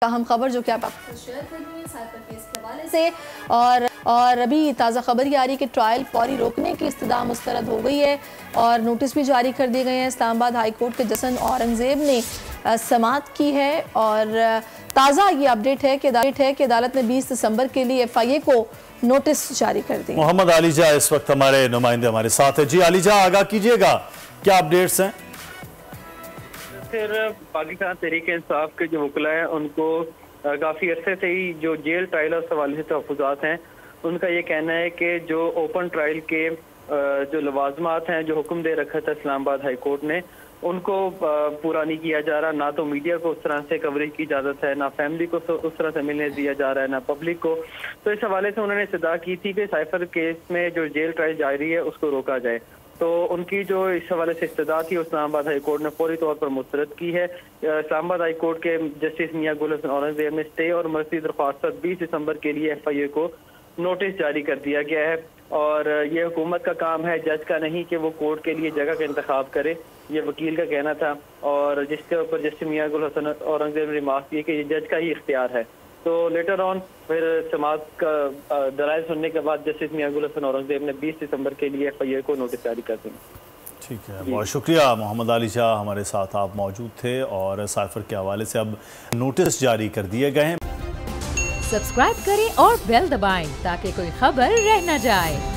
अहम खबर जो कि आप शेयर कर रही हैं साइबर केस के हवाले से और अभी ताज़ा खबर ये आ रही है कि ट्रायल फौरी रोकने की इस्तदा मुस्तरद हो गई है और नोटिस भी जारी कर दिए गए हैं। इस्लामाबाद हाई कोर्ट के जज औरंगजेब ने समाअत की है और ताज़ा ये अपडेट है कि अदालत ने 20 दिसंबर के लिए FIA को नोटिस जारी कर दी। मोहम्मद आलीजा इस वक्त हमारे नुमाइंदे हमारे साथ है। जी आलीजा, आगाह कीजिएगा, क्या अपडेट्स हैं? फिर पाकिस्तान तहरीक इंसाफ के जो वकला हैं उनको काफ़ी अरसे से ही जो जेल ट्रायल और सवाल से तहफ़्फ़ुज़ात हैं उनका ये कहना है कि जो ओपन ट्रायल के जो लवाजमात हैं जो हुक्म दे रखा था इस्लामाबाद हाई कोर्ट ने उनको पूरा नहीं किया जा रहा। ना तो मीडिया को उस तरह से कवरेज की इजाज़त है, ना फैमिली को उस तरह से मिलने दिया जा रहा है, ना पब्लिक को। तो इस हवाले से उन्होंने इस्तदा की थी कि साइफर केस में जो जेल ट्रायल जारी है उसको रोका जाए। तो उनकी जो इस हवाले से इस्तदा थी इस्लामाबाद हाई कोर्ट ने फौरी तौर पर मुस्तरद की है। इस्लामाबाद हाई कोर्ट के जस्टिस मियां गुल हसन औरंगजेब ने स्टे और मज़ीद दरख्वास्त 20 दिसंबर के लिए FIA को नोटिस जारी कर दिया गया है और ये हुकूमत का काम है, जज का नहीं कि वो कोर्ट के लिए जगह का इंतखाब करे, ये वकील का कहना था। और जिसके ऊपर जस्टिस मियां गुल हसन औरंगजेब ने रिमार्क किया कि ये जज का ही इख्तियार है। तो लेटर ऑन फिर समाअत का दलाइल सुनने के बाद जस्टिस मियां गुल हसन औरंगजेब ने 20 दिसंबर के लिए FIA को नोटिस जारी कर दी। ठीक है, बहुत शुक्रिया मोहम्मद आली शाह, हमारे साथ आप मौजूद थे और साइफर के हवाले से अब नोटिस जारी कर दिए गए हैं। सब्सक्राइब करें और बेल दबाएं ताकि कोई खबर रह न जाए।